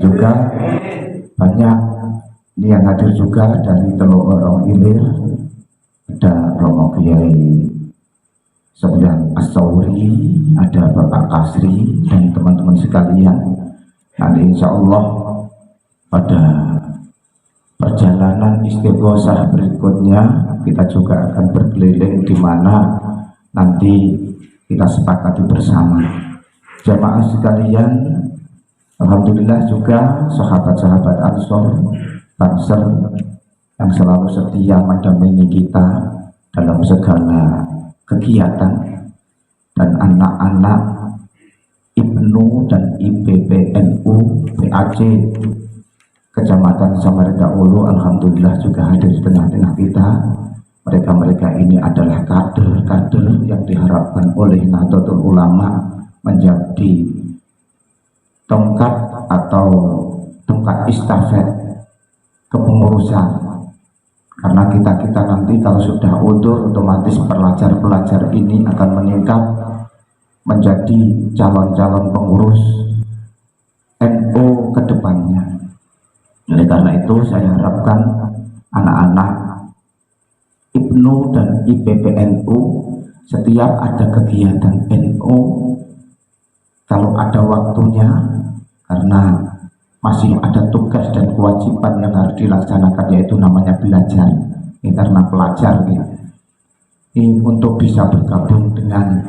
juga banyak yang hadir juga dari Teluk Lorong Ilir, ada Romo Kiai Sofyan As-Sauri, ada Bapak Kasri dan teman-teman sekalian. Nanti insya Allah pada perjalanan istighosah berikutnya kita juga akan berkeliling di mana nanti kita sepakati bersama. Jamaah sekalian, alhamdulillah juga sahabat-sahabat Ansor Banser yang selalu setia mendampingi kita dalam segala kegiatan, dan anak-anak Ibnu dan IPPNU PAC Kecamatan Samarinda Ulu alhamdulillah juga hadir di tengah-tengah kita. Mereka ini adalah kader-kader yang diharapkan oleh Nahdlatul Ulama menjadi tongkat atau tongkat estafet kepengurusan, karena kita nanti kalau sudah utuh otomatis pelajar-pelajar ini akan meningkat menjadi calon-calon pengurus NU ke depannya. Oleh karena itu saya harapkan anak-anak Ibnu dan IPPNU setiap ada kegiatan NU, kalau ada waktunya, karena masih ada tugas dan kewajiban yang harus dilaksanakan, yaitu namanya belajar. Ini karena pelajar ini untuk bisa bergabung dengan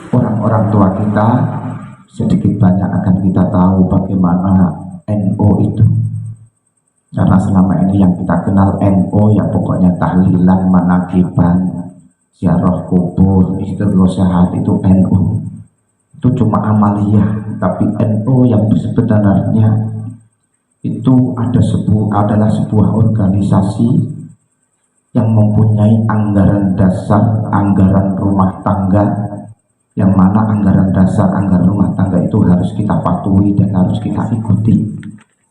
orang-orang tua kita, sedikit banyak akan kita tahu bagaimana NU itu. Karena selama ini yang kita kenal NU ya pokoknya tahlilan, manakiban, ziarah kubur, istighosah, itu NU. Itu cuma amaliyah, tapi NU yang sebenarnya itu adalah sebuah organisasi yang mempunyai anggaran dasar, anggaran rumah tangga, yang mana anggaran dasar, anggaran rumah tangga itu harus kita patuhi dan harus kita ikuti.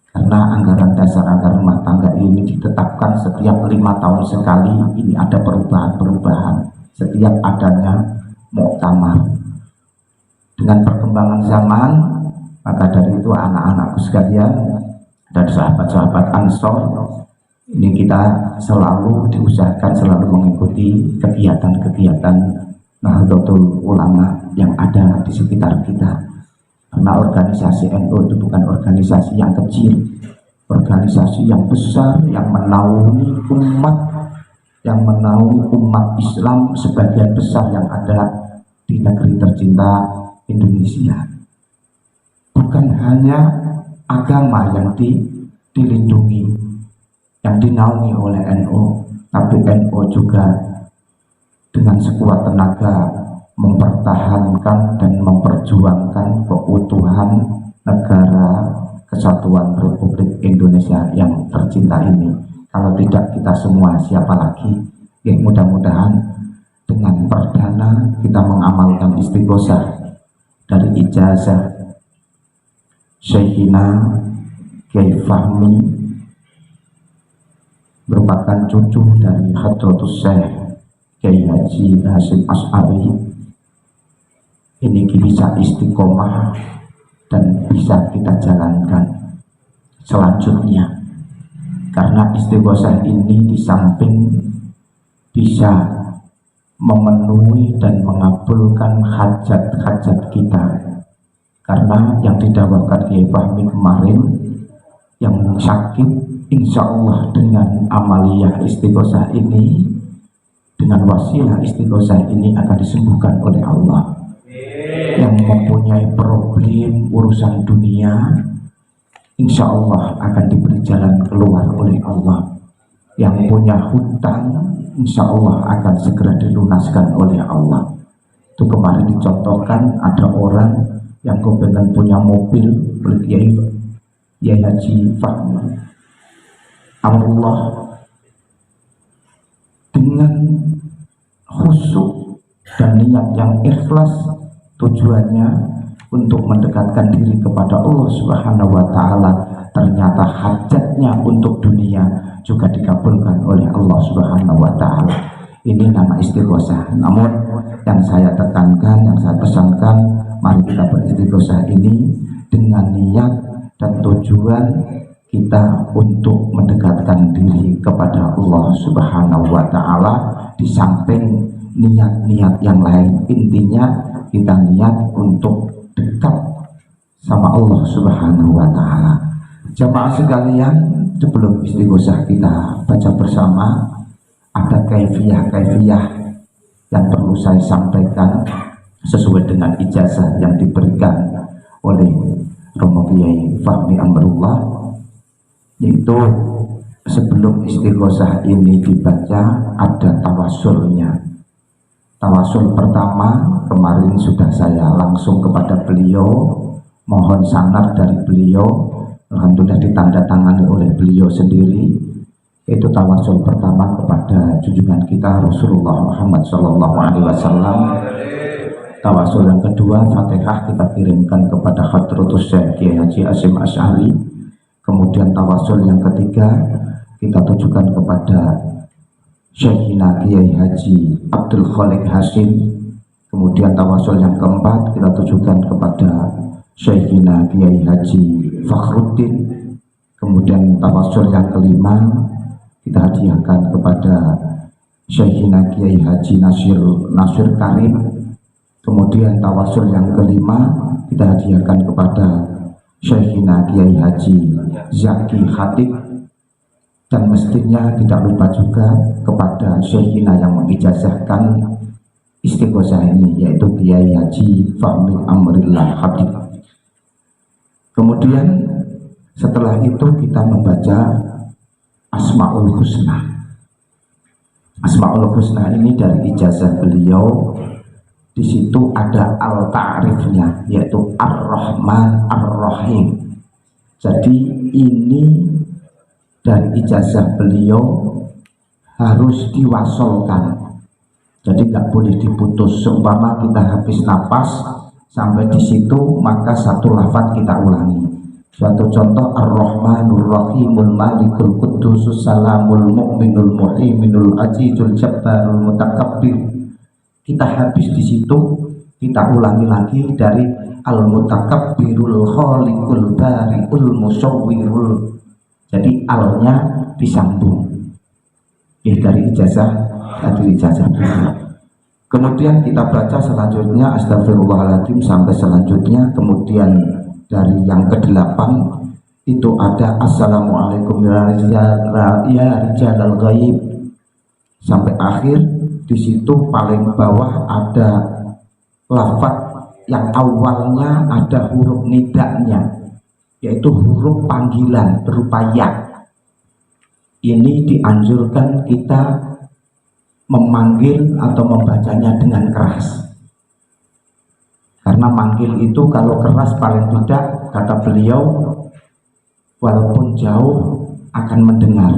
Karena anggaran dasar, anggaran rumah tangga ini ditetapkan setiap 5 tahun sekali. Ini ada perubahan-perubahan setiap adanya muktamar. Dengan perkembangan zaman, maka dari itu anak-anakku sekalian dan sahabat-sahabat Ansor, ini kita selalu diusahakan selalu mengikuti kegiatan-kegiatan Nahdlatul Ulama yang ada di sekitar kita. Karena organisasi NU itu bukan organisasi yang kecil, organisasi yang besar, yang menaungi umat Islam sebagian besar yang ada di negeri tercinta Indonesia. Bukan hanya agama yang dilindungi, yang dinaungi oleh NU, tapi NU juga dengan sekuat tenaga mempertahankan dan memperjuangkan keutuhan negara Kesatuan Republik Indonesia yang tercinta ini. Kalau tidak kita semua, siapa lagi? Ya, mudah-mudahan dengan perdana kita mengamalkan istighosah dari ijazah Syekhina Kiai Fahmi, merupakan cucu dari Hadratus Syekh Kiai Haji Hasyim Asy'ari. Ini bisa istiqomah dan bisa kita jalankan selanjutnya, karena istighosah ini di samping bisa memenuhi dan mengabulkan hajat-hajat kita, karena yang didakwakan Kiai Fahmi kemarin yang sakit, insya Allah dengan amaliyah istighosah ini, dengan wasilah istighosah ini akan disembuhkan oleh Allah. Yang mempunyai problem urusan dunia, insya Allah akan diberi jalan keluar oleh Allah. Yang punya hutang, insya Allah akan segera dilunaskan oleh Allah. Itu kemarin dicontohkan, ada orang yang kepengen punya mobil oleh Kiai Haji Fahmi. Allah dengan khusyuk dan niat yang ikhlas, tujuannya untuk mendekatkan diri kepada Allah Subhanahu wa Ta'ala, ternyata hajatnya untuk dunia juga dikabulkan oleh Allah Subhanahu wa Ta'ala. Ini nama istighosah. Namun yang saya tekankan, yang saya pesankan, mari kita beristighosah ini dengan niat dan tujuan kita untuk mendekatkan diri kepada Allah Subhanahu wa Ta'ala, di samping niat-niat yang lain. Intinya kita niat untuk dekat sama Allah Subhanahu wa Ta'ala. Jamaah sekalian, sebelum istighosah kita baca bersama, ada kaifiyah yang perlu saya sampaikan sesuai dengan ijazah yang diberikan oleh Romo Kiai Fahmi Amrullah, yaitu sebelum istighosah ini dibaca ada tawasulnya. Tawasul pertama kemarin sudah saya langsung kepada beliau, mohon sanad dari beliau, alhamdulillah ditandatangani oleh beliau sendiri, yaitu tawasul pertama kepada junjungan kita Rasulullah Muhammad SAW. Tawasul yang kedua, Fatihah kita kirimkan kepada Hadratus Syekh Kiai Haji Hasyim Asy'ari. Kemudian tawasul yang ketiga kita tujukan kepada Syekhina Kiai Haji Abdul Khalik Hasyim. Kemudian tawasul yang keempat kita tujukan kepada Syekhina Kiai Haji Fakhruddin. Kemudian tawasul yang kelima kita hadiahkan kepada Syekhina Kiai Haji Nasir Karim. Kemudian tawasul yang kelima kita hadiahkan kepada Syekhina Kiai Haji Zaki Khatib, dan mestinya tidak lupa juga kepada Syekhina yang mengijazahkan istighosah ini, yaitu Kiai Haji Fahmi Amrillah Habib. Kemudian setelah itu kita membaca Asmaul Husna. Asmaul Husna ini dari ijazah beliau. Di situ ada al-ta'rifnya, yaitu Ar-Rahman Ar-Rahim. Jadi ini dari ijazah beliau harus diwasolkan, jadi nggak boleh diputus. Seumpama kita habis napas sampai di situ, maka satu lafaz kita ulangi. Suatu contoh, Ar-Rahmanur Rahimul Malikul Qudusus Salamul Mu'minul Muhaiminul Azizul Jabbarul Mutakabbir. Kita habis di situ, kita ulangi lagi dari Al-Mutakabbirul Khaliqul Bari'ul Musawwirul. Jadi alnya disambung. Dari ijazah. Kemudian kita baca selanjutnya Astagfirullahaladzim sampai selanjutnya. Kemudian dari yang ke-8 itu ada Assalamualaikum ya rijalal ghaib sampai akhir. Di situ paling bawah ada lafaz yang awalnya ada huruf nidaknya, yaitu huruf panggilan berupa ya. Ini dianjurkan kita memanggil atau membacanya dengan keras, karena manggil itu kalau keras paling tidak, kata beliau, walaupun jauh akan mendengar,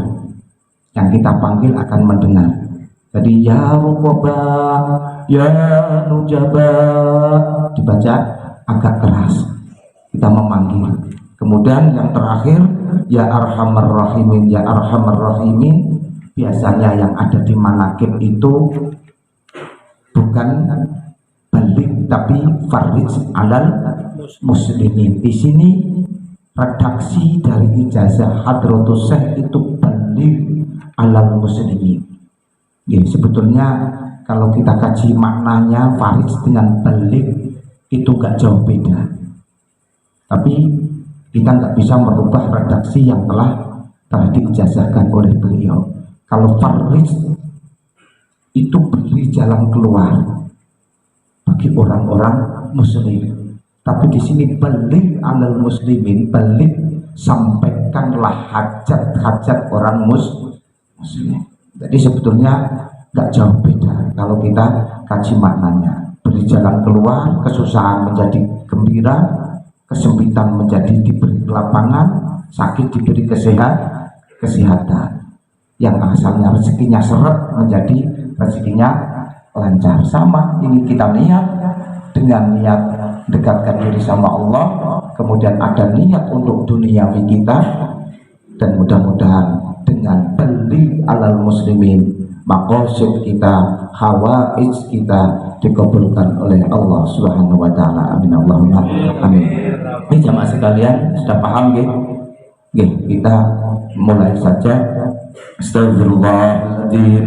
yang kita panggil akan mendengar. Jadi ya Ruqaba, ya Nujaba, dibaca agak keras, kita memanggil. Kemudian yang terakhir, ya Arhamar Rahimin, ya Arhamar Rahimin. Biasanya yang ada di manakib itu bukan balik tapi farij alal muslimin. Di sini redaksi dari ijazah Hadratus Syekh itu balik alal muslimin. Ya, sebetulnya kalau kita kaji maknanya farij dengan balik itu gak jauh beda, tapi kita nggak bisa merubah redaksi yang telah diijazahkan oleh beliau. Kalau farij itu beri jalan keluar bagi orang-orang muslim, tapi di sini balik alal muslimin, balik sampaikanlah hajat-hajat orang muslim. Jadi sebetulnya nggak jauh beda kalau kita kaji maknanya. Beri jalan keluar, kesusahan menjadi gembira, kesempitan menjadi diberi lapangan, sakit diberi kesehatan. Yang asalnya rezekinya seret menjadi rezekinya lancar. Sama ini kita niat dengan niat dekatkan diri sama Allah, kemudian ada niat untuk duniawi kita, dan mudah-mudahan dengan beli alal muslimin maqasid kita, hawaij kita dikabulkan oleh Allah Subhanahu wa taala. Amin Allahumma amin. Ini jamaah sekalian sudah paham nggih? Nggih, kita mulai saja. Astagfirullahaladzim,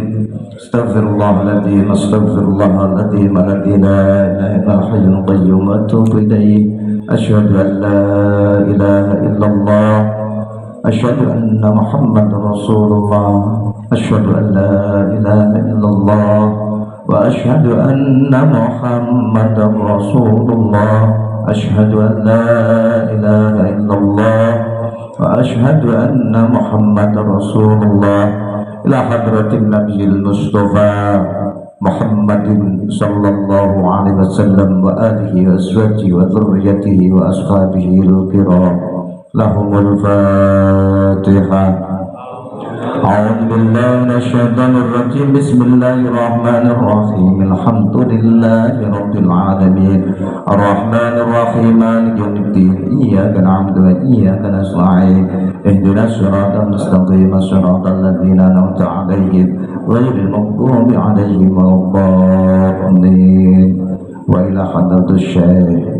astagfirullahaladzim, astagfirullahaladzim, alladzi la ilaha illal hayyul qayyum wa atubu ilaih. Asyhadu an la ilaha illallah, asyhadu anna Muhammadar Rasulullah, asyhadu an la ilaha illallah wa asyhadu anna Muhammadar Rasulullah, asyhadu an la ilaha illallah wa asyhadu anna Muhammadar Rasulullah. Ila hadratin Nabiyil Mustafa Muhammadin sallallahu alaihi wasallam wa alihi wa azwajihi wa dhurriyyatihi wa ashabihi al-kiram. Lahumul Fatihah. أعوذ بالله من الشيطان الرجيم. بسم الله الرحمن الرحيم. الحمد لله رب العالمين الرحمن الرحيم مالك يوم الدين إياك نعبد وإياك نستعين اهدنا الصراط المستقيم صراط الذين أنعمت عليهم غير المغضوب عليهم ولا الضالين. وإلى حضرة الشيخ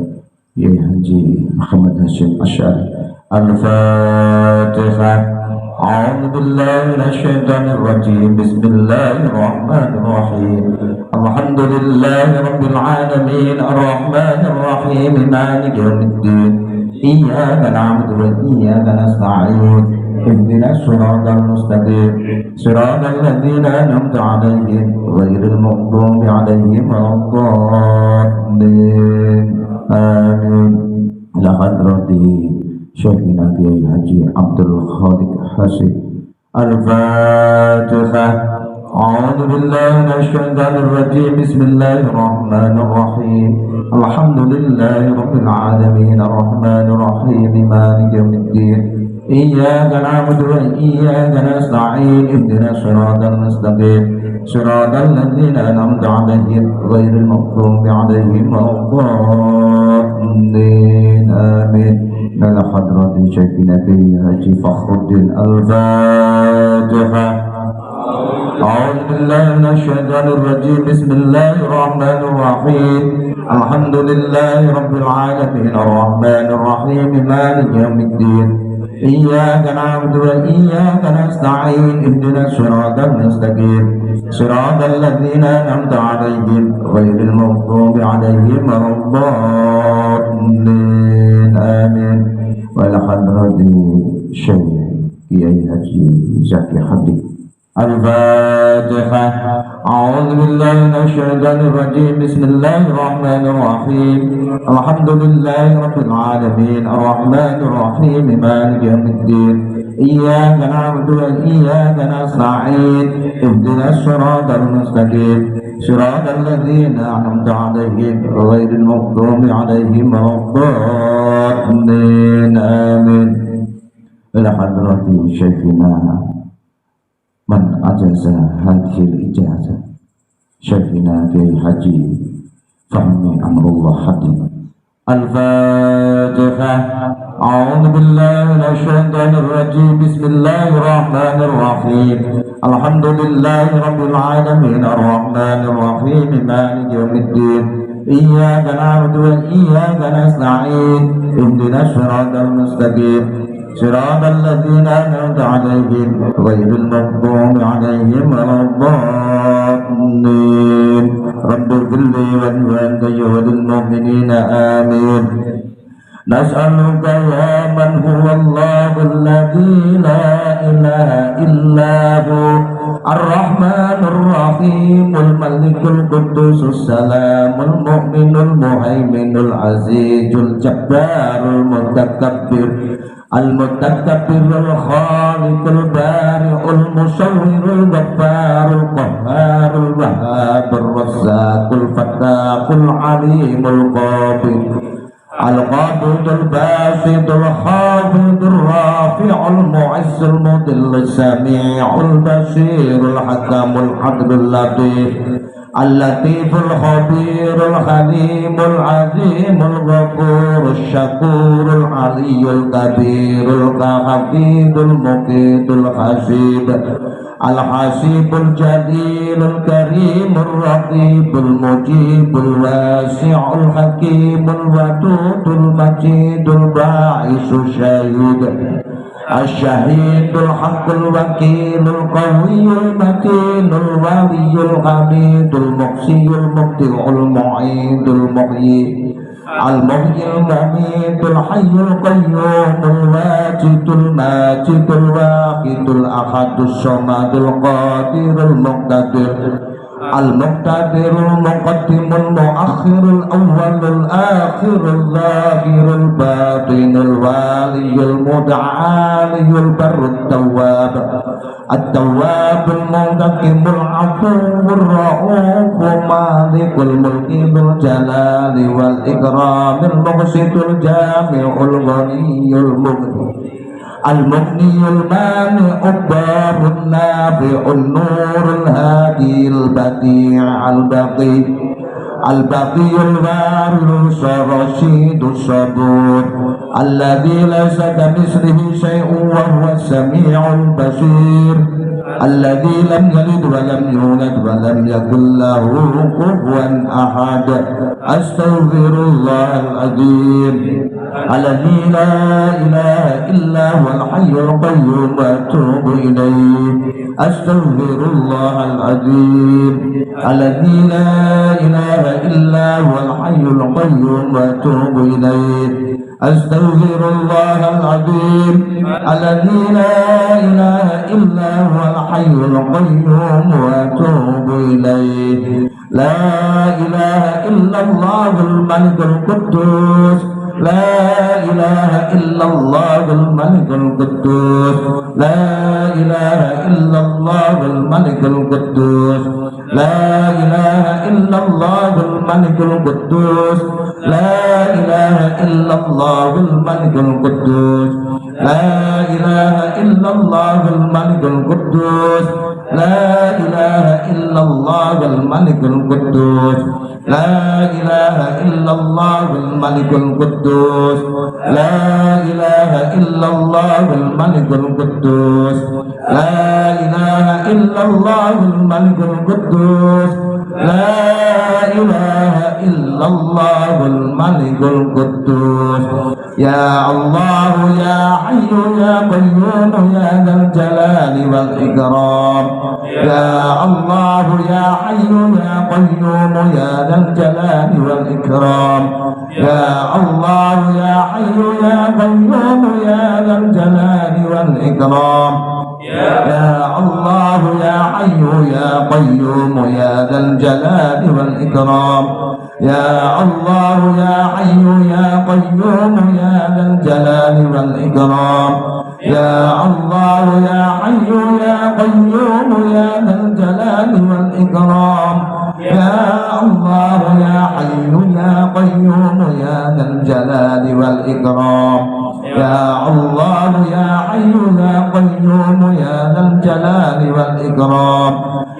Haji Muhammad Hashim Asy'ari. Al-Fatihah. أعوذ بالله من الشيطان الرجيم. بسم الله الرحمن الرحيم. الحمد لله رب العالمين الرحمن الرحيم مالك يوم الدين إياك نعبد وإياك نستعين اهدنا الصراط المستقيم صراط الذين أنعمت عليهم غير المغضوب عليهم ولا الضالين. آمين. إلى حضرته Syekhina Kiai Haji Abdul Khaliq Hasib. Al-Fatihah. A'udzu billahi minasy syaithanir rajim. Bismillahirrahmanir rahim. Alhamdulillahi rabbil alamin arrahmanir rahim maliki yaumiddin iyyaka na'budu wa iyyaka nasta'in ihdinas siratal mustaqim siratal ladzina an'amta 'alaihim ghairil maghdubi 'alaihim waladdallin. Amin. Nala hadrati Syekhina Kiai Haji Fakhruddin. Al-Fatihah. A'udzu billahi minasy syaithanir rajim. Bismillahirrahmanir rahim. Alhamdulillahi rabbil alamin arrahmanir rahim maliki yaumiddin iyyaka na'budu wa iyyaka nasta'in ihdinas siratal mustaqim siratal ladzina an'amta 'alaihim ghairil maghdubi 'alaihim waladdallin. Amin. Wa ila hadrati Syekh Kiai Haji Zaki Habib. Al-Fatihah. A'udzu billahi minasy syaithanir rajim. Bismillahir rahmanir rahim. Alhamdulillahi rabbil alamin arrahmanir rahim maliki yaumiddin iyyaka na'budu wa iyyaka nasta'in ihdinas siratal mustaqim siratal ladzina an'amta 'alaihim ghairil maghdubi 'alaihim waladdallin. Amin. Ila hadrati Syekhina man ajaza hadhil ijazah Syekhina Kiai Haji Fahmi Amrullah Hadim. Al-Fatihah. A'udzu billahi minasy syaithanir rajim. Bismillahir rahmanir rahim. Alhamdulillahi rabbil alamin arrahmanir rahim maliki yaumiddin iyyaka na'budu wa iyyaka nasta'in ihdinas siratal mustaqim siratal ladzina an'amta 'alaihim ghairil maghdubi 'alaihim waladdallin. Rabbighfirli wa lil mu'minina. Amin. Nas'aluka ya man huwallahu alladzi la ilaha illahu ar-rahmanur rahimul malikul qudusus salamul mu'minul muhaiminul azizul jabbarul mutakabbir al-mutakabbirul khaliqul bari'ul musawwirul ghabbarul qahharul wahhabur razzaqul fattahul alimul qabir al-qabidul basidul khafidul rafi'ul mu'izzul mudillul sami'ul basirul hakamul adlul latif al-latiful khabirul halimul azimul ghafurul syakurul aliyul kabirul kahafidul muqidul hasib الحسيب الجليل الكريم الرقيب المجيب الواسع الحكيم الودود المجيد الباعث الشهيد الشهيد الحق الوكيل القوي المتين الولي الحميد المحصي المبدع المعيد المحيي المحيي المميت الحي القيوم الواجد الماجد الواحد الأحد الصمد القادر المقتدر المقتدر المقدم المؤخر الأول الآخر الظاهر الباطن الوالي المتعالي البر التواب المنتقم العفو الرؤوف مالك الملك ذو الجلال والإكرام المقسط الجامع الغني المغني المانع الضار النافع النور الهادي البديع البقي الوارث الرشيد الصبور الذي ليس كمثله شيء وهو السميع البصير الذي لم يلد ولم يولد ولم يكن له كفوا أحد أستغفر الله العظيم الذي لا إله إلا هو الحي القيوم وأتوب إليه أستغفر الله العظيم الذي لا إله إلا هو الحي القيوم وأتوب إليه أستغفر الله العظيم الذي لا إله إلا هو الحي القيوم وأتوب إليه لا إله إلا الله الملك القدوس لا إله إلا الله الملك القدوس لا إله إلا الله الملك القدوس لا إله إلا الله الملك القدوس لا إله إلا الله الملك القدوس لا إله إلا الله الملك القدوس لا إله إلا الله الملك القدوس لا إله إلا الله الملك القدوس لا إله إلا الله الملك القدوس لا إله إلا الله الملك القدوس لا إله إلا الله الملك القدوس يا الله يا حي يا قيوم يا ذا الجلال والإكرام يا الله يا حي يا قيوم يا ذا الجلال والإكرام يا الله يا حي يا قيوم يا ذا الجلال والإكرام يا الله يا حي يا قيوم يا ذا الجلال والإكرام يا الله يا حي يا قيوم يا ذا الجلال والإكرام يا الله يا حي يا قيوم يا ذا الجلال والإكرام يا الله يا حي يا قيوم يا ذا الجلال والإكرام يا الله يا حي يا قيوم يا ذا الجلال والإكرام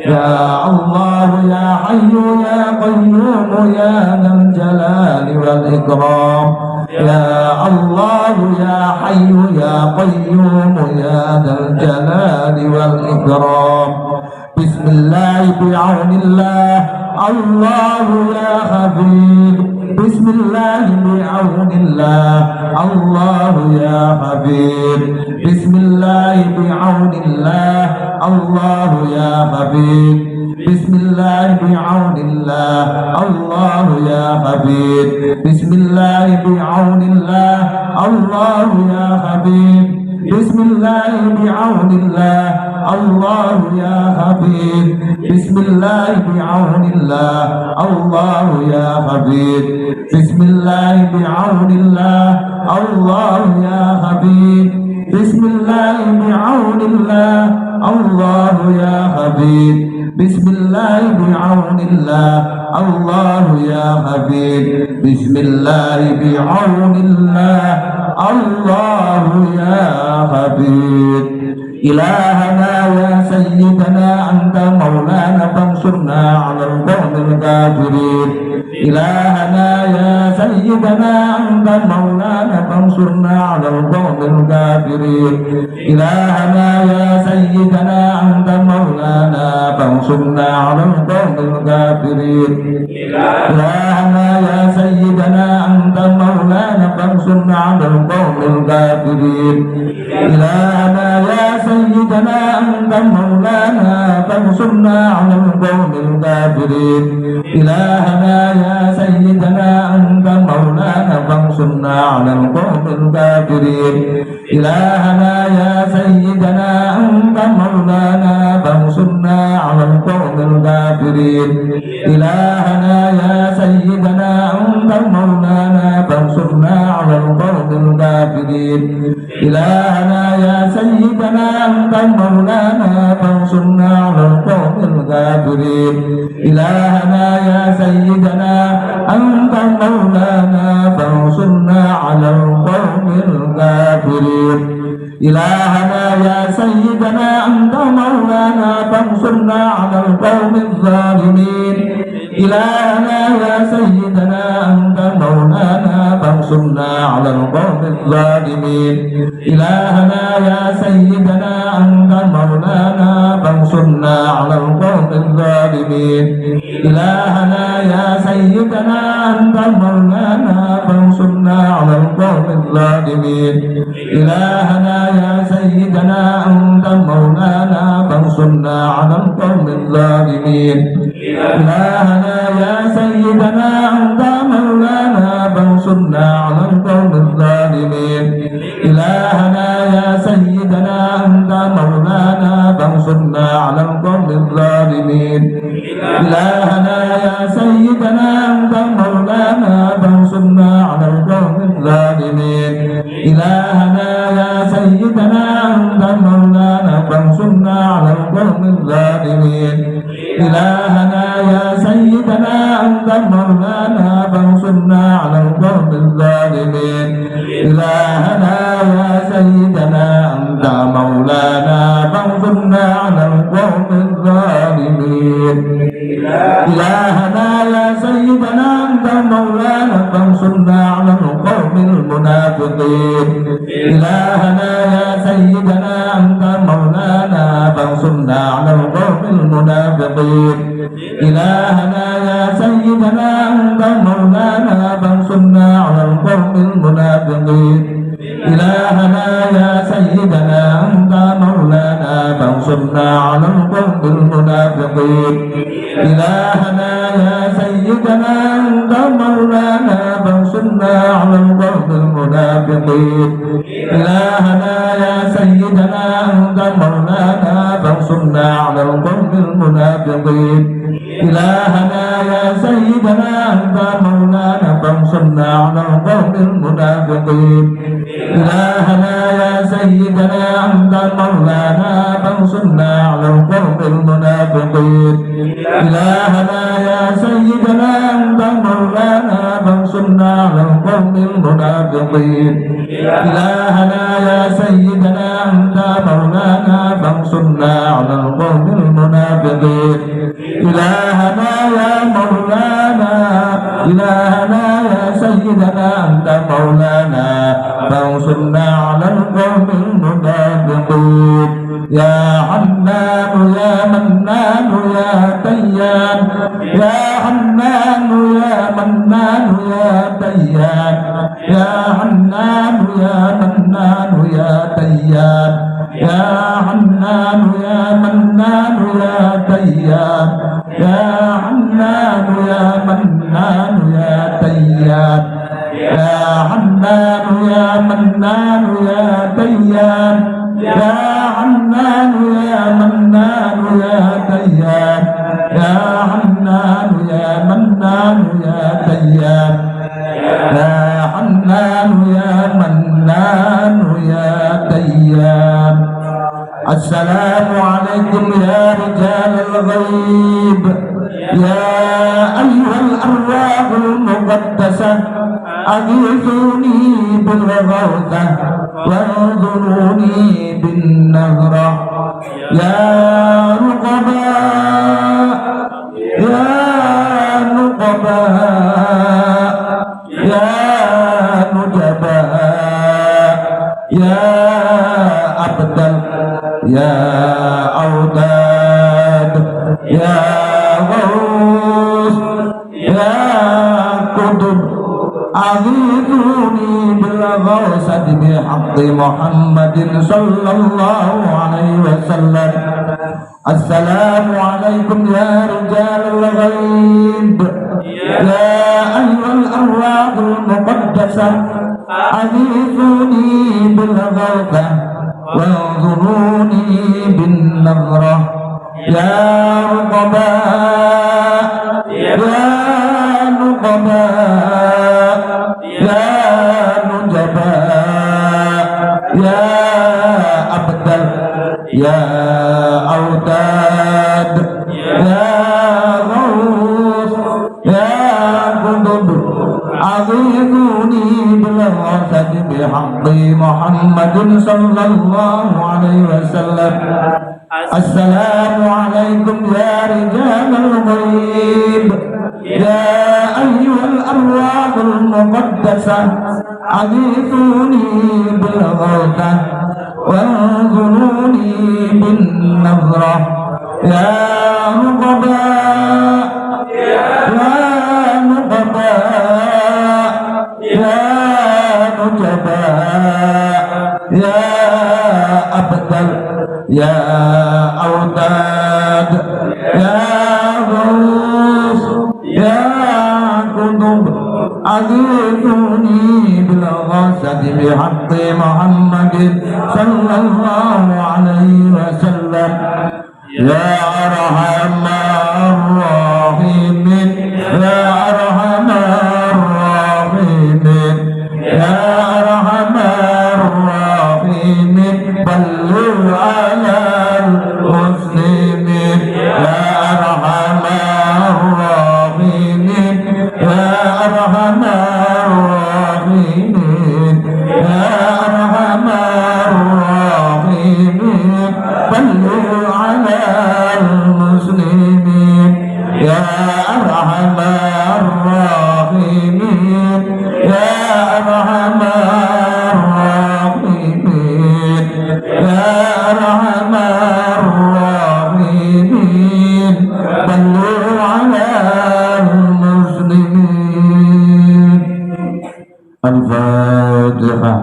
يا الله يا حي يا قيوم يا ذا الجلال والإكرام يا الله يا حي يا قيوم يا ذا الجلال والإكرام بسم الله بعون الله الله يا حبيب بسم الله بعون الله الله يا حبيب بسم الله بعون الله الله يا حبيب بسم الله بعون الله الله يا حبيب بسم الله بعون الله الله يا حبيب بسم الله بعون الله الله يا حبيب بسم الله بعون الله الله يا حبيب بسم الله بعون الله الله يا حبيب بسم الله بعون الله الله يا حبيب بسم الله بعون الله الله يا حبيب بسم الله بعون الله الله يا حبيب إلهنا يا سيدنا أنت مولانا فانصرنا على القوم الكافرين إلهنا يا سيدنا أنت مولانا فانصرنا على القوم الكافرين إلهنا يا سيدنا أنت مولانا فانصرنا على القوم الكافرين إلهنا يا سيدنا أنت مولانا فانصرنا على القوم الكافرين إلهنا يا سيدنا أنت مولانا فانصرنا على القوم الكافرين إلهنا يا سيدنا أنت مولانا فانصرنا على القوم الكافرين إلهنا يا سيدنا أنت مولانا فانصرنا على القوم الكافرين إلهنا يا سيدنا أنت مولانا فانصرنا على القوم الكافرين إلهنا يا سيدنا أنت مولانا فانصرنا على القوم الكافرين إلهنا يا سيدنا أنت مولانا فانصرنا على القوم الكافرين إلهنا يا سيدنا أنت مولانا فانصرنا على القوم الظالمين إلهنا يا سيدنا أنت مولانا فانصرنا على القوم الظالمين إلهنا يا سيدنا أنت مولانا فانصرنا على القوم الظالمين إلهنا يا سيدنا أنت مولانا فانصرنا على القوم الظالمين إلهنا يا سيدنا أنت مولانا فانصرنا على القوم الظالمين إلهنا يا سيدنا أنت مولانا فانصرنا على القوم الظالمين إلهنا يا سيدنا أنت مولانا فانصرنا على القوم الظالمين إلهنا يا سيدنا أنت مولانا فانصرنا على القوم الظالمين إلهنا يا سيدنا أنت مولانا فانصرنا على القوم الظالمين إلهنا يا سيدنا أنت مولانا فانصرنا على القوم الظالمين إلهنا يا سيدنا أنت مولانا فانصرنا على القوم الظالمين إلهنا يا سيدنا أنت مولانا فانصرنا على القوم المنافقين إلهنا يا سيدنا أنت مولانا فانصرنا على القوم المنافقين إلهنا يا سيدنا أنت مولانا فانصرنا على القوم المنافقين إلهنا يا سيدنا أنت مولانا فانصرنا على القوم المنافقين إلهنا يا سيدنا أنت مولانا فانصرنا على القوم المنافقين إلهنا يا سيدنا أنت مولانا فانصرنا على القوم المنافقين إلهنا يا سيدنا أنت مولانا فانصرنا على القوم المنافقين إلهنا يا سيدنا أنت مولانا فانصرنا على القوم المنافقين إلهنا يا سيدنا أنت مولانا فانصرنا على القوم المنافقين إلهنا يا سيدنا أنت مولانا فانصرنا على القوم المنافقين إلهنا يا مولانا إلهنا يا سيدنا أنت مولانا فانصرنا على القوم المنافقين يا حنان يا منان يا ديان يا حنان يا منان يا ديان يا حنان يا منان يا ديان يا حنان يا منان يا ديان يا حنان يا منان يا ديان يا حنان يا منان يا ديان يا حنان يا منان يا ديان يا حنان يا منان يا ديان يا حنان يا منان يا ديان. السلام عليكم يا رجال الغيب يا أيها الأرواح المقدسة أغيثوني بالغوثة وانظروني بالنهرة يا نقباء يا نقباء يا نجباء يا أبدل ya Audad, ya Ghaus, ya Qutb, aghithuni bil ghawsati bi haqqi Muhammadin sallallahu alaihi wasallam. Assalamu alaikum ya rijalal ghaib, ya ayyuhal arwahul muqaddasah, aghithuni bil ghawthah wanzuruni bin nazrah, ya ruqaba, ya nuqaba, ya nujaba, ya abdal, ya audad, ya ghaus, ya qutb, aghithuni bil ghawthati bi haqqi Muhammadin sallallahu alaihi wasallam. Assalamu alaikum ya rijalal ghaib, ya ayyuhal arwahul muqaddasah, aghithuni bil ghawthah wanzuruni bin nazrah, ya nuqaba, ya nuqaba, ya nujaba, ya abdal, ya audad, ya ghaus, ya qutb, aghithuni bil ghawthati bi haqqi Muhammadin sallallahu alaihi wasallam. Ya arhamar rahimin, ya arhamar rahimin, ya arhamar rahimin, balligh ala muslimin, ya arhamar rahimin, ya arhamar rahimin, ya arhamar rahimin, balligh ala muslimin, ya arhamar rahimin, ya arhamar rahimin, ya arhamar rahimin, balligh ala muslimin. Al-Fatihah.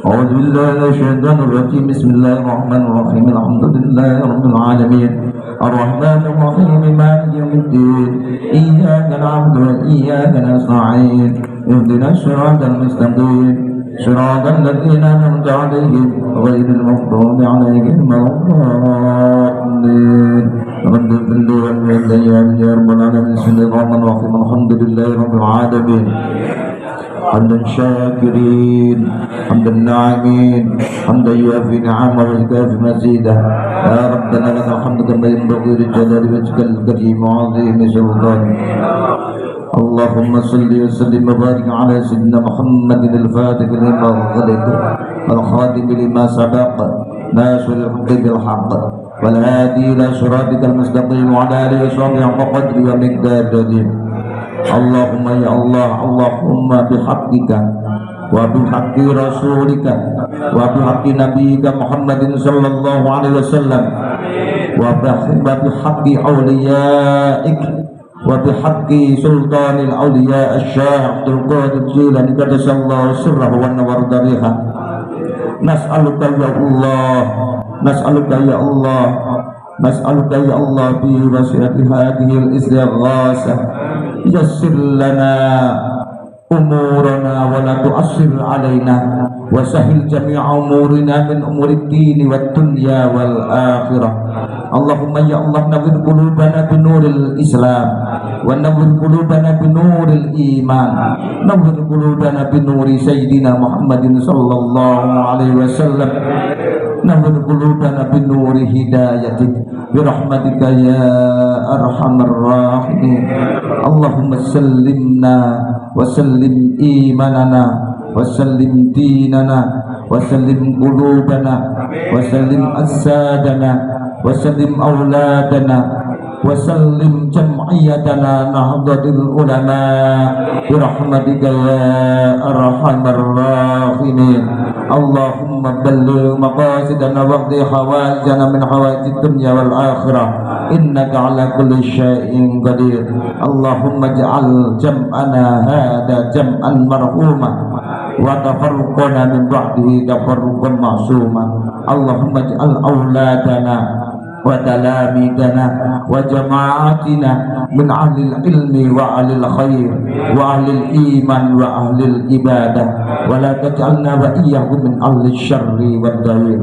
A'udzu billahi minasy syaithanir rajim. Bismillahirrahmanirrahim. Alhamdulillahi rabbil alamin. Ar-Rahmanir Rahim. Maliki yaumiddin. Iyyaka na'budu wa iyyaka nasta'in. Ihdinas siratal mustaqim. Siratal ladzina an'amta 'alaihim ghairil maghdubi 'alaihim waladdallin. Rabbil ighfir wal yarham ya rabbal alamin. Bismillahirrahmanirrahim. Alhamdulillahi rabbil alamin. حمدا شاكرين، حمدا ناعمين، حمدا يوافي نعمه ويكافي مزيده. يا ربنا لك الحمد كما ينبغي لجلال وجهك الكريم وعظيم سلطانك. اللهم صل وسلم وبارك على سيدنا محمد الفاتح لما أغلق والخاتم لما سبق ناصر الحق بالحق والهادي إلى صراطك المستقيم وعلى آله وصحبه حق قدره ومقداره العظيم. Allahumma ya Allah, Allahumma bihaqqika wa bihaqqi rasulika wa bihaqqi nabiyyika Muhammadin sallallahu alaihi wasallam wa bihaqqi awliyaik wa bihaqqi sultanil awliya asy-Syekh Abdul Qadir Jilani qaddasallahu sirrahu wa nawwar dariha. Nas'aluka ya Allah, nas'aluka ya Allah, nas'aluka ya Allah bi wasilati hadhihi al-istighatsah yassir lana umurana wa la tu'assir alaina wa sahil jami'a umurina min umuri ad-din wad dunya wal akhirah. Allahumma ya Allah nawwir qulubana bi nuril Islam wa nawwir qulubana bi nuril iman, nawwir qulubana bi nuri sayyidina Muhammadin sallallahu alaihi wasallam, nawwir qulubana bi nuri hidayatik bi rahmatika ya arhamar rahimin. Allahumma sallimna wa sallim imanana wa sallim dinana wa sallim qulubana wa sallim ajsadana wa sallim auladana وسلم جمعيتنا نهضة العلماء برحمتك يا أرحم الراحمين. اللهم بلغ مقاصدنا واقض حوائجنا من حوائج الدنيا والآخرة إنك على كل شيء قدير. اللهم اجعل جمعنا هذا جمعا مرحوما وتفرقنا من بعده تفرقا معصوما. اللهم اجعل أولادنا وتلاميذنا وجماعتنا من أهل العلم وأهل الخير وأهل الإيمان وأهل العبادة، ولا تجعلنا وإياهم من أهل الشر والضير.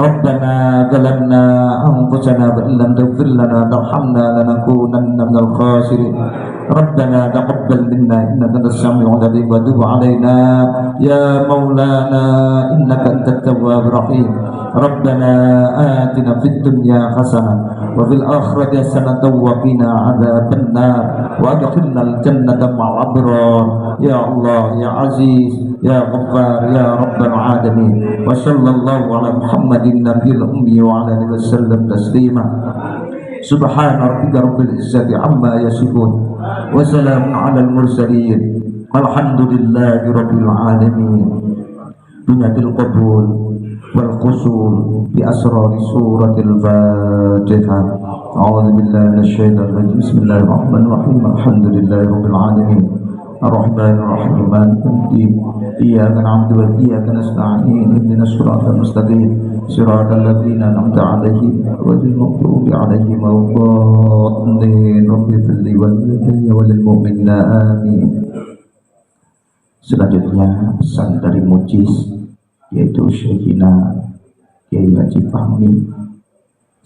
ربنا ظلمنا أنفسنا وإن لم تغفر لنا وترحمنا لنكونن من الخاسرين. ربنا تقبل منا إنك أنت السميع العليم وتب علينا يا مولانا إنك أنت التواب الرحيم. ربنا آتنا في الدنيا حسنة وفي الآخرة حسنة وقنا عذاب النار وأدخلنا الجنة مع الأبرار يا الله يا عزيز يا غفار يا رب العالمين. وصلى الله على محمد النبي الأمي وعلى آله وسلم تسليما. سبحان ربك رب العزة عما يصفون وسلام على المرسلين والحمد لله رب العالمين. بنية القبول والقصول بأسرار سورة الفاتحة. أعوذ بالله من الشيطان الرجيم. بسم الله الرحمن الرحيم. الحمد لله رب العالمين الرحمن الرحيم مالك يوم الدين إياك نعبد وإياك نستعين اهدنا الصراط المستقيم صراط الذين أنعمت عليهم غير المغضوب عليهم ولا الضالين. رب اغفر لي ولوالدي وللمؤمنين آمين. Selanjutnya pesan dari Mujiz, yaitu Syekhina Kiai Haji Fahmi.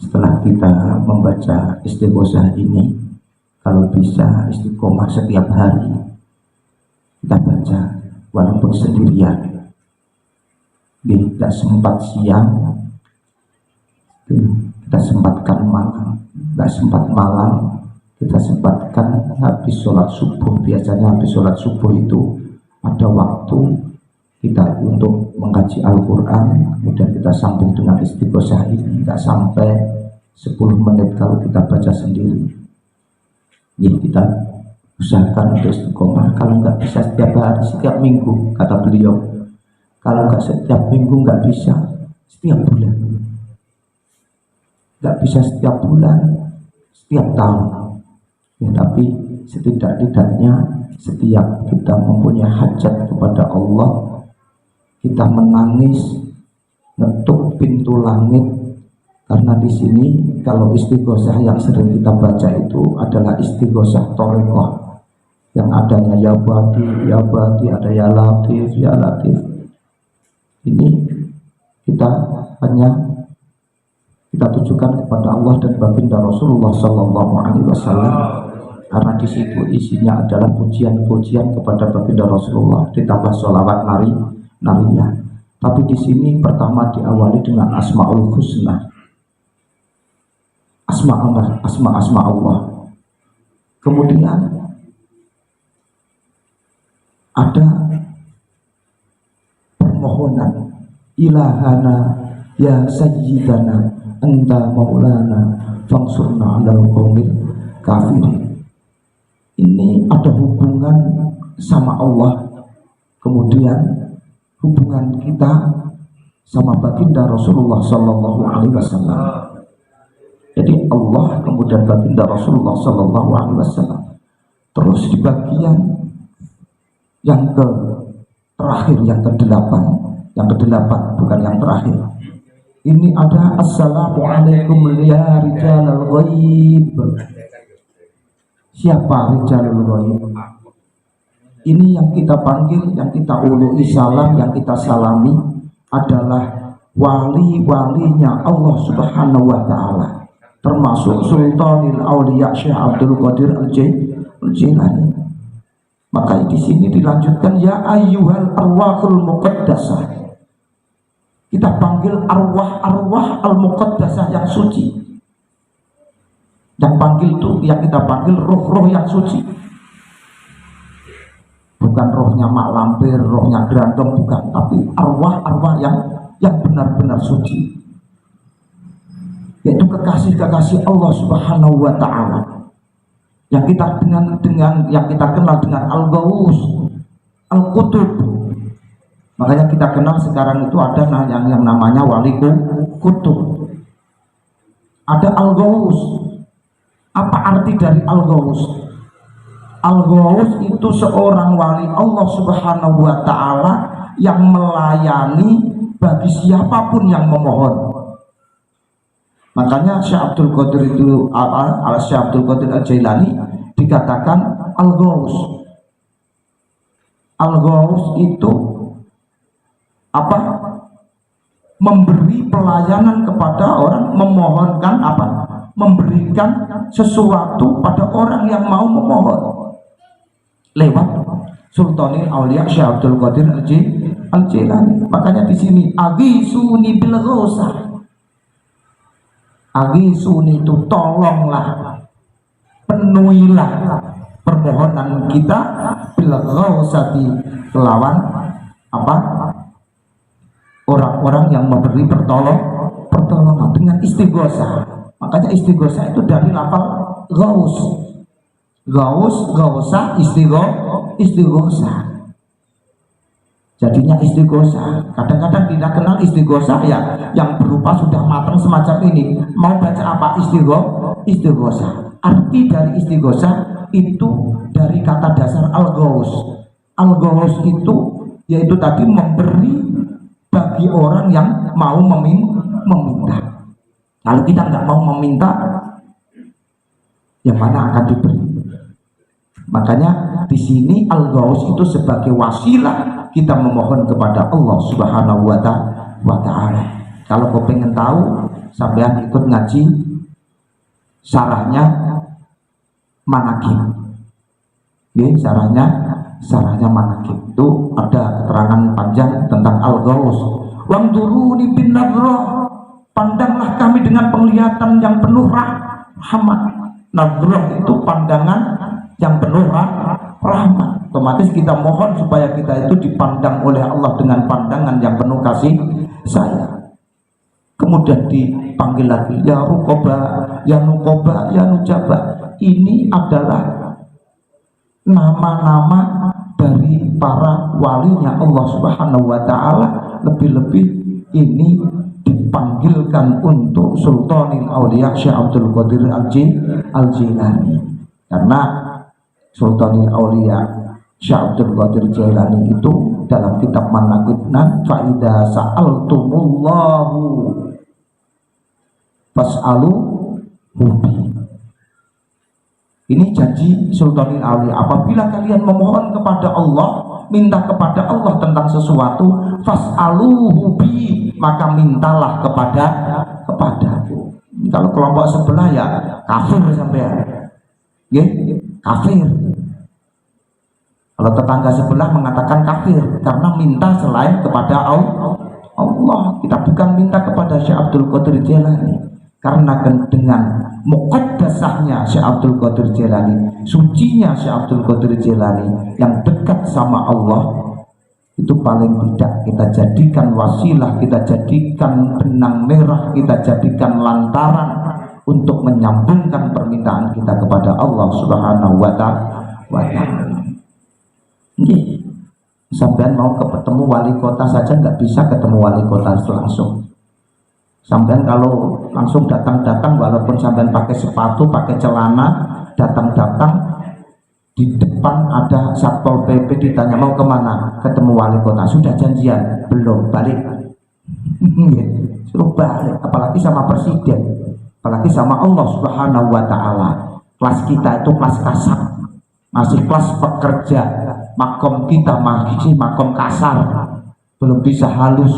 Setelah kita membaca istighosah ini, kalau bisa istiqomah setiap hari kita baca walaupun sendirian. Tidak sempat siang kita sempatkan malam, tidak sempat malam kita sempatkan habis sholat subuh. Biasanya habis sholat subuh itu ada waktu kita untuk mengkaji Al-Quran, kemudian kita sambung dengan istighosah ini. Tidak sampai 10 menit kalau kita baca sendiri. Ini kita usahakan untuk istiqomah. Kalau nggak bisa setiap hari, setiap minggu, kata beliau. Kalau nggak setiap minggu, nggak bisa setiap bulan. Nggak bisa setiap bulan, setiap tahun. Ya, tapi setidak-tidaknya setiap kita mempunyai hajat kepada Allah, kita menangis, ngetuk pintu langit. Karena di sini kalau istighosah yang sering kita baca itu adalah istighosah Thariqah, yang adanya ya bati, ada ya latif, ya latif. Ini kita hanya kita tujukan kepada Allah dan baginda Rasulullah Sallallahu Alaihi Wasallam, karena di situ isinya adalah pujian-pujian kepada baginda Rasulullah ditambah sholawat nariyah. Tapi di sini pertama diawali dengan Asmaul Husna, asma Allah. Kemudian ada permohonan, ilahana ya sayyidana anta maulana fangsurna alal qaumil kafirin. Ini ada hubungan sama Allah, kemudian hubungan kita sama baginda Rasulullah Sallallahu Alaihi Wasallam. Jadi Allah kemudian baginda Rasulullah Sallallahu Alaihi Wasallam. Terus di bagian yang terakhir, yang ke-8 bukan yang terakhir. Ini ada assalamualaikum ya rijalal ghaib. Siapa rijalul ghaib? Ini yang kita panggil, yang kita ulu'i salam, yang kita salami adalah wali-walinya Allah Subhanahu wa Ta'ala, termasuk Sultanil Auliya Syekh Abdul Qadir Al-Jailani. Maka di sini dilanjutkan ya ayyuhal arwahul muqaddasah. Kita panggil arwah-arwah al-muqaddasah yang suci. Yang panggil itu, yang kita panggil roh-roh yang suci. Bukan rohnya mak lampir, rohnya gerandong, bukan, tapi arwah-arwah yang benar-benar suci. yaitu kekasih-kekasih Allah Subhanahu wa taala. Yang kita yang kita kenal dengan Al-Ghaus, Al-Qutub. Makanya kita kenal sekarang itu ada yang namanya wali kutub. Ada Al-Ghaus. Apa arti dari Al-Ghaus? Al-Ghaus itu seorang wali Allah Subhanahu wa taala yang melayani bagi siapapun yang memohon. Makanya Syekh Abdul Qadir itu Syekh Abdul Qadir Al-Jailani dikatakan Al-Ghaus. Al-Ghaus itu apa? Memberi pelayanan kepada orang, memohonkan apa? Memberikan sesuatu pada orang yang mau memohon lewat Sultanul Aulia Syekh Abdul Qadir Al-Jailani. Makanya di sini agisuni bil ghausah. Agisuni itu tolonglah, penuhilah permohonan kita bil ghausati, lawan apa? Orang-orang yang memberi pertolongan dengan istighosah. Makanya istighosah itu dari lafal ghaus. Ghaus, ghausah, istighosah. Jadinya istighosah. Kadang-kadang tidak kenal istighosah ya, yang berupa sudah matang semacam ini. Mau baca apa istighosah? Arti dari istighosah itu dari kata dasar al-ghaus. Al-ghaus itu yaitu tadi memberi bagi orang yang mau meminta. Kalau kita nggak mau meminta, yang mana akan diberi? Makanya di sini al-ghaus itu sebagai wasilah kita memohon kepada Allah Subhanahu wa taala. Kalau kau pengen tahu, sampean ikut ngaji syarahnya Manaqib. Ya, syarahnya Manaqib itu ada keterangan panjang tentang al-ghaus. Wangduruni bin nadhrah, pandanglah kami dengan penglihatan yang penuh rahmat. Nadhrah itu pandangan yang penuh rahmat. Otomatis kita mohon supaya kita itu dipandang oleh Allah dengan pandangan yang penuh kasih sayang. Kemudian dipanggil lagi, ya Ruqaba, ya Nuqaba, ya Nujaba. Ini adalah nama-nama dari para walinya Allah Subhanahu wa taala. Lebih-lebih ini dipanggilkan untuk Sultanul Aulia Syekh Abdul Qadir Al-Jailani. Karena Sultanul Aulia Syekh Abdul Qadir Jailani itu dalam kitab Manaqibna, fa idza sa'altumullahu fas'alu hubi. Ini janji Sultanul Aulia, apabila kalian memohon kepada Allah, minta kepada Allah tentang sesuatu, fas'aluhu bi, maka mintalah kepadaku. Kalau kelompok sebelah ya kafir sampean. Nggih, kafir. Kalau tetangga sebelah mengatakan kafir karena minta selain kepada Allah. Kita bukan minta kepada Syekh Abdul Qadir Jailani. Karena dengan muqaddasahnya Syekh Abdul Qadir Jailani, sucinya Syekh Abdul Qadir Jailani yang dekat sama Allah, itu paling tidak kita jadikan wasilah, kita jadikan benang merah, kita jadikan lantaran untuk menyambungkan permintaan kita kepada Allah Subhanahu wa taala. Nggih, sampean mau ketemu wali kota saja nggak bisa ketemu wali kota langsung. Sampean kalau langsung datang-datang, walaupun sampean pakai sepatu, pakai celana, datang-datang, di depan ada Satpol PP, ditanya mau kemana, ketemu wali kota, sudah janjian? Belum, balik. Suruh balik, apalagi sama presiden, apalagi sama Allah Subhanahu wa taala. Kelas kita itu kelas kasar, masih kelas pekerja, makom kita masih makom kasar, belum bisa halus,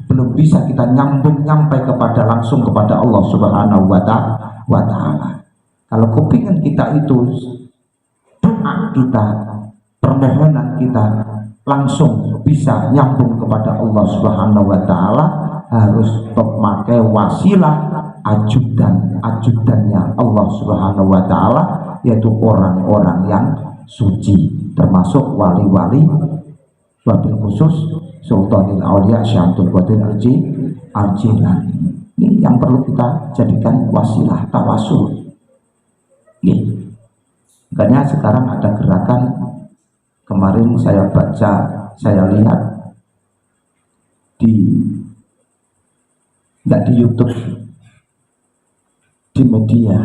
belum bisa kita nyambung-nyampai kepada langsung kepada Allah Subhanahu wa taala. Kalau kepingin kita itu doa kita, permohonan kita langsung bisa nyambung kepada Allah Subhanahu wa taala, harus memakai wasilah ajudannya Allah Subhanahu wa taala, yaitu orang-orang yang suci, termasuk wali-wali, wabil khusus Sultanul Aulia Syekh Abdul Qadir Al-Jailani. Ini yang perlu kita jadikan wasilah tawasul. Makanya sekarang ada gerakan, kemarin saya baca, saya lihat nggak di YouTube, di media,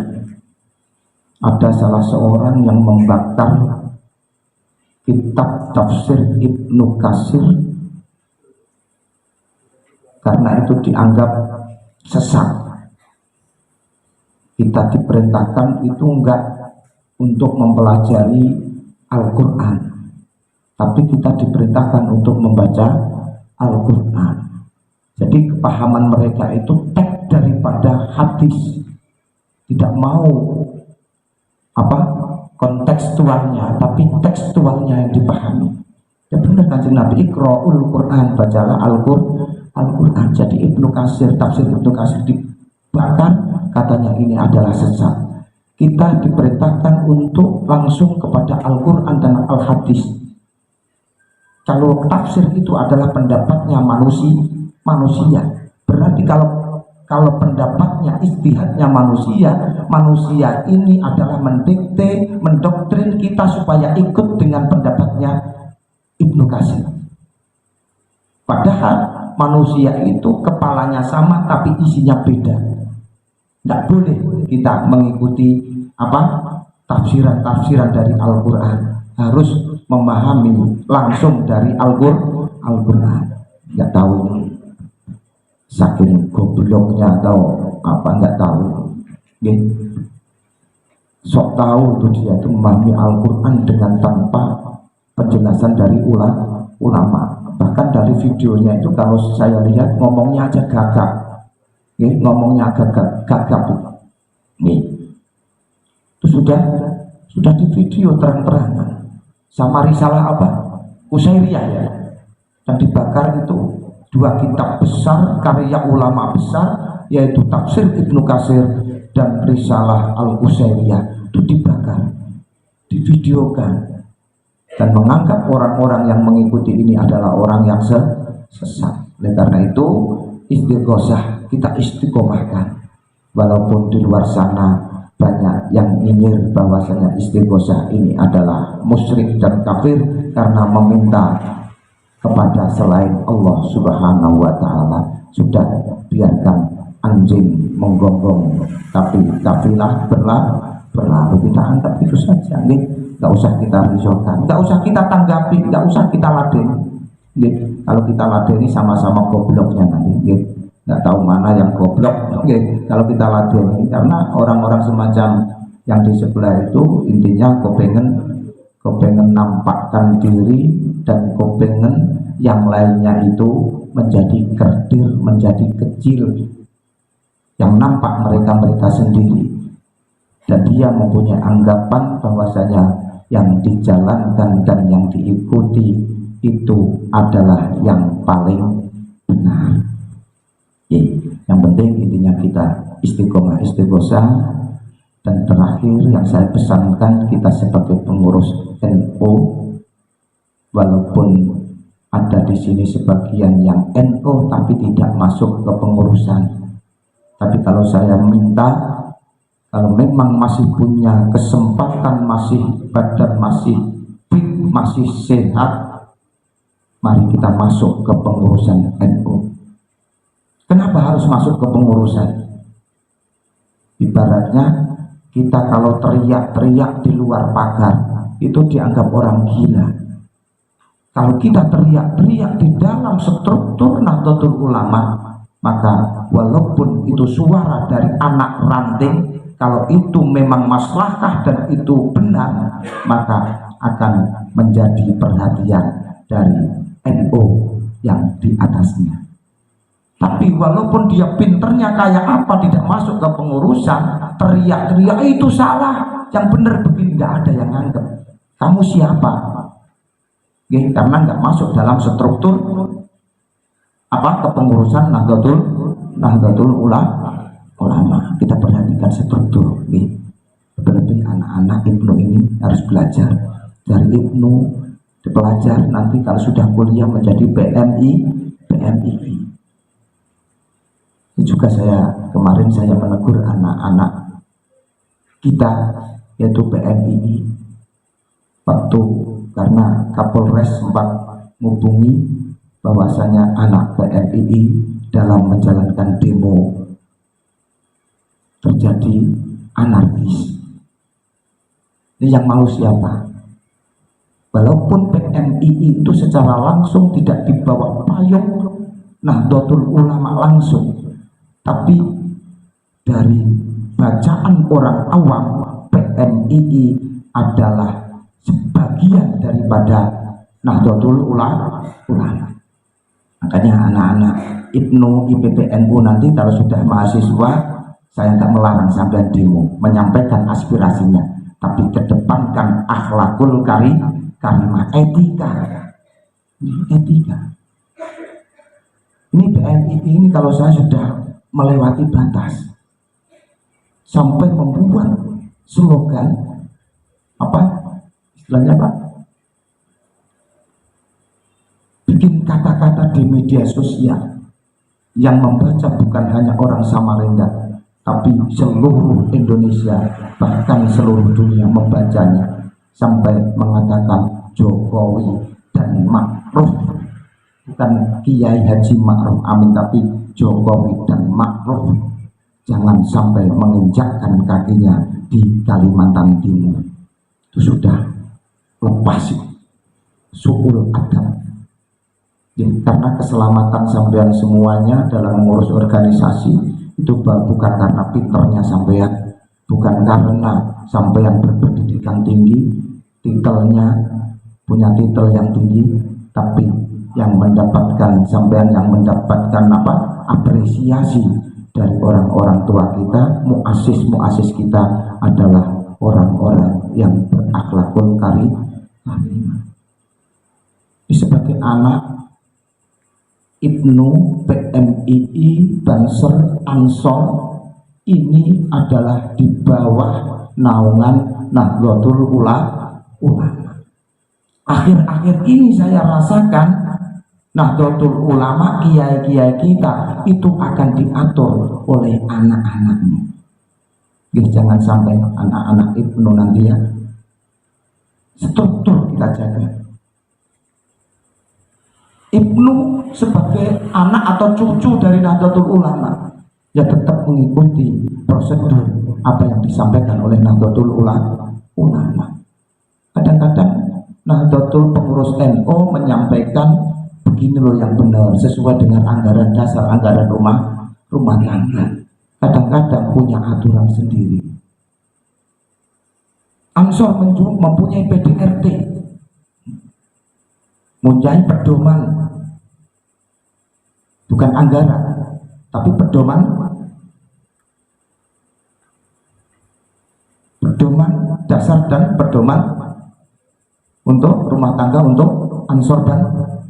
ada salah seorang yang membakar kitab tafsir Ibnu Katsir karena itu dianggap sesat. Kita diperintahkan itu enggak untuk mempelajari Al-Quran, tapi kita diperintahkan untuk membaca Al-Quran. Jadi kepahaman mereka itu teks daripada hadis, tidak mau kontekstualnya, tapi tekstualnya yang dipahami. Ya benar Kanjeng Nabi, Iqra'ul Quran, bacalah Al-Quran. Jadi Ibnu Katsir, tafsir Ibnu Katsir dibakar, katanya ini adalah sesat. Kita diperintahkan untuk langsung kepada Al-Quran dan Al-Hadis. Kalau tafsir itu adalah pendapatnya manusia, berarti kalau pendapatnya, ijtihadnya manusia ini adalah mendikte, mendoktrin kita supaya ikut dengan pendapatnya Ibnu Katsir. Padahal manusia itu kepalanya sama tapi isinya beda. Tidak boleh kita mengikuti tafsiran dari Al-Quran, harus memahami langsung dari Al-Quran. Nggak tahu ini saking gobloknya atau apa, nggak tahu. Sok tahu itu dia itu memahami Al-Quran dengan tanpa penjelasan dari ulama. Bahkan dari videonya itu kalau saya lihat ngomongnya aja gagap, ngomongnya agak gagap itu sudah di video terang-terangan. Sama risalah Qusairiyah ya, yang dibakar itu 2 kitab besar karya ulama besar, yaitu tafsir Ibnu Katsir dan risalah Al-Qusairiyah, itu dibakar, divideokan, dan menganggap orang-orang yang mengikuti ini adalah orang yang sesat. Oleh karena itu istighosah kita istiqomahkan, walaupun di luar sana banyak yang nyinyir bahwasanya istighosah ini adalah musyrik dan kafir karena meminta kepada selain Allah Subhanahu wa Ta'ala. Sudah, biarkan anjing menggonggong, tapi kafilah berlalu. Kita anggap itu saja, nggak usah kita risaukan, nggak usah kita tanggapi, nggak usah kita ladeni. Kalau kita ladeni sama-sama gobloknya nanti. Nggak tahu mana yang goblok. Kalau kita ladeni, karena orang-orang semacam yang di sebelah itu intinya kepengen nampakkan diri, dan kepengen yang lainnya itu menjadi kerdil, menjadi kecil, yang nampak mereka sendiri, dan dia mempunyai anggapan bahwasanya yang dijalankan dan yang diikuti itu adalah yang paling benar. Yang penting intinya kita istighosah. Dan terakhir yang saya pesankan, kita sebagai pengurus NU, walaupun ada di sini sebagian yang NU tapi tidak masuk ke pengurusan, tapi kalau saya minta, kalau memang masih punya kesempatan, masih badan masih fit, masih sehat, mari kita masuk ke pengurusan NU. Kenapa harus masuk ke pengurusan? Ibaratnya kita kalau teriak-teriak di luar pagar itu dianggap orang gila. Kalau kita teriak-teriak di dalam struktur Nahdlatul Ulama, maka walaupun itu suara dari anak ranting, kalau itu memang maslahah dan itu benar, maka akan menjadi perhatian dari NU yang di atasnya. Tapi walaupun dia pinternya kayak apa, tidak masuk ke pengurusan, teriak-teriak itu salah, yang benar begini, nggak ada yang nganggep. Kamu siapa? Karena nggak masuk dalam struktur kepengurusan Nahdlatul Ulama. Kita perhatikan struktur. Berarti anak-anak Ibnu ini harus belajar dari Ibnu, belajar nanti kalau sudah kuliah menjadi PMI. juga kemarin saya menegur anak-anak kita, yaitu PMII, waktu karena Kapolres sempat menghubungi bahwasanya anak PMII dalam menjalankan demo terjadi anarkis. Ini yang mau siapa? Walaupun PMII itu secara langsung tidak di bawah payung Nahdlatul Ulama langsung, tapi dari bacaan orang awam, PMII adalah sebagian daripada Nahdlatul Ulama. Makanya anak-anak IPNU, IPPNU nanti kalau sudah mahasiswa, saya nggak melarang sampai demo, menyampaikan aspirasinya, tapi kedepankan akhlakul karimah, etika. Ini PMII ini kalau saya sudah melewati batas sampai membuat slogan apa istilahnya Pak, bikin kata-kata di media sosial yang membaca bukan hanya orang Samarinda tapi seluruh Indonesia, bahkan seluruh dunia membacanya, sampai mengatakan Jokowi dan Ma'ruf, bukan Kiai Haji Ma'ruf Amin, tapi Jokowi dan Ma'ruf jangan sampai menginjakkan kakinya di Kalimantan Timur. Itu sudah lepas suul adab. Karena keselamatan sampean semuanya dalam mengurus organisasi itu bukan karena pinternya sampean, bukan karena sampean berpendidikan tinggi, titelnya punya titel yang tinggi, tapi yang mendapatkan sampean, yang mendapatkan apresiasi dari orang-orang tua kita, muassis kita adalah orang-orang yang berakhlakul karimah. Sebagai anak IPNU, PMII, Banser, Ansor, ini adalah di bawah naungan Nahdlatul Ulama. Akhir-akhir ini saya rasakan Nahdlatul Ulama, kiai-kiai kita itu akan diatur oleh anak-anaknya. Jangan sampai anak-anak IPNU nanti ya, struktur kita jaga. IPNU sebagai anak atau cucu dari Nahdlatul Ulama ya tetap mengikuti prosedur apa yang disampaikan oleh Nahdlatul Ulama. Kadang-kadang Nahdlatul pengurus NU menyampaikan begini loh yang benar sesuai dengan anggaran dasar, anggaran rumah tangga. Kadang-kadang punya aturan sendiri. Ansor mempunyai PDRT, mempunyai pedoman, bukan anggaran, tapi pedoman dasar dan pedoman untuk rumah tangga, untuk Ansor dan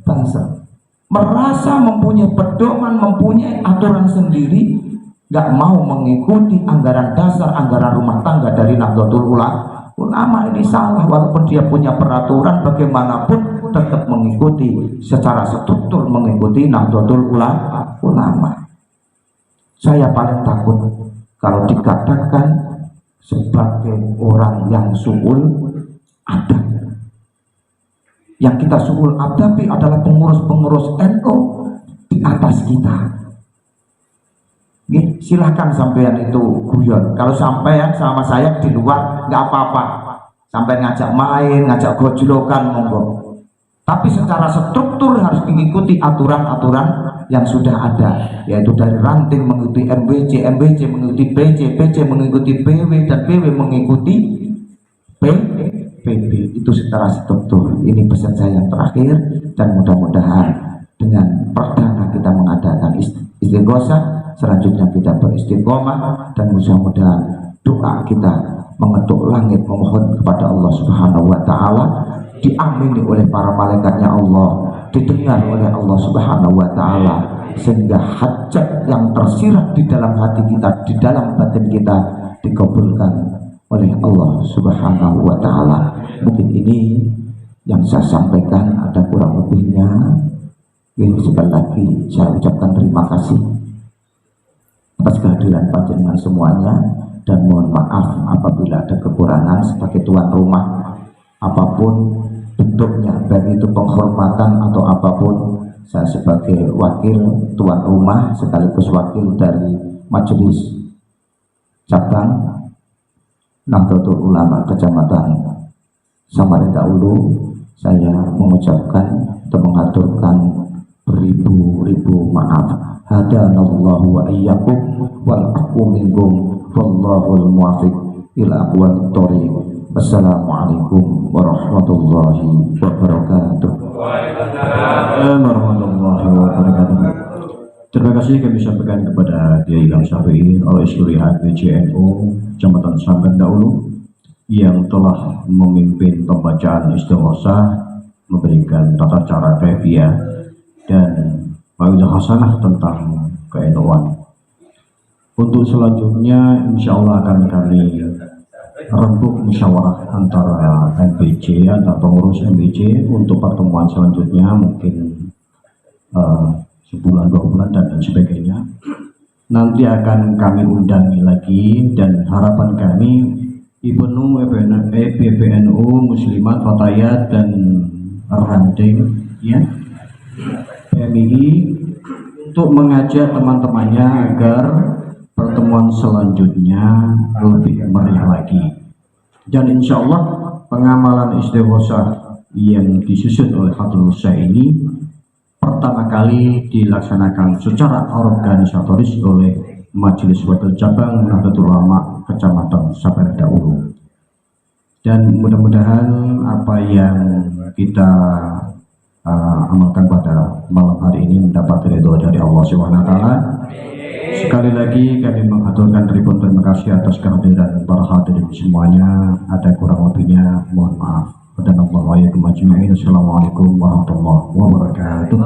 Banser. Merasa mempunyai pedoman, mempunyai aturan sendiri, nggak mau mengikuti anggaran dasar, anggaran rumah tangga dari Nahdlatul Ulama. Ini salah. Walaupun dia punya peraturan bagaimanapun tetap mengikuti secara struktur, mengikuti Nahdlatul Ulama. Saya paling takut kalau dikatakan sebagai orang yang suul adab. Yang kita suul adabi adalah pengurus-pengurus NU di atas kita. Silahkan sampean itu guyon. Kalau sampean sama saya di luar nggak apa-apa. Sampai ngajak main, ngajak gojlokan, monggo. Tapi secara struktur harus mengikuti aturan-aturan yang sudah ada, yaitu dari ranting mengikuti MBC, MBC mengikuti BC, BC mengikuti BW, dan BW mengikuti PB. Itu secara struktur. Ini pesan saya yang terakhir, dan mudah-mudahan dengan perdana kita mengadakan istighosah, selanjutnya kita beristiqomah, dan mudah-mudahan doa kita mengetuk langit memohon kepada Allah Subhanahu wa Ta'ala diamini oleh para malaikatnya Allah, didengar oleh Allah Subhanahu wa Ta'ala, sehingga hajat yang tersirat di dalam hati kita, di dalam batin kita dikabulkan oleh Allah Subhanahu wa Ta'ala. Mungkin ini yang saya sampaikan, ada kurang lebihnya. Sekali lagi saya ucapkan terima kasih kehadiran panjenengan semuanya, dan mohon maaf apabila ada kekurangan sebagai tuan rumah apapun bentuknya, baik itu penghormatan atau apapun. Saya sebagai wakil tuan rumah sekaligus wakil dari Majelis Cabang Nahdlatul Ulama Kecamatan Samarinda Ulu, saya mengucapkan atau mengaturkan beribu-ribu maaf. Hadanallahu wa iyyakum wal aqu minkum wallahul muwaffiq ila aqwamit thoriq. Wassalamualaikum warahmatullahi wabarakatuh. Waalaikumsalam warahmatullahi wabarakatuh. Terima kasih kami sampaikan kepada Kiai Kang Syafi'i Al-Isyuri HPJNU Kecamatan Samarinda Ulu yang telah memimpin pembacaan istighosah, memberikan tata cara kaifiah dan mawidah hasanah tentang ke-NU-an. Untuk selanjutnya insya Allah akan kami rembuk musyawarah antara MBC, antara pengurus MBC untuk pertemuan selanjutnya, mungkin sebulan, 2 bulan dan lain sebagainya. Nanti akan kami undangi lagi, dan harapan kami Ibnu PBNU Muslimat Fatayat dan Ranting ya PMI untuk mengajak teman-temannya agar pertemuan selanjutnya lebih meriah lagi. Dan insya Allah pengamalan istighosah yang disusun oleh Hadrul Syekh ini pertama kali dilaksanakan secara organisatoris oleh Majelis Wakil Cabang Nahdlatul Ulama Kecamatan Samarinda Ulu. Dan mudah-mudahan apa yang kita amalkan pada malam hari ini mendapat ridho dari Allah SWT. Sekali lagi kami mengaturkan ribuan terima kasih atas kehadiran para hadirin semuanya. Ada kurang lebihnya mohon maaf. Assalamualaikum warahmatullahi wabarakatuh.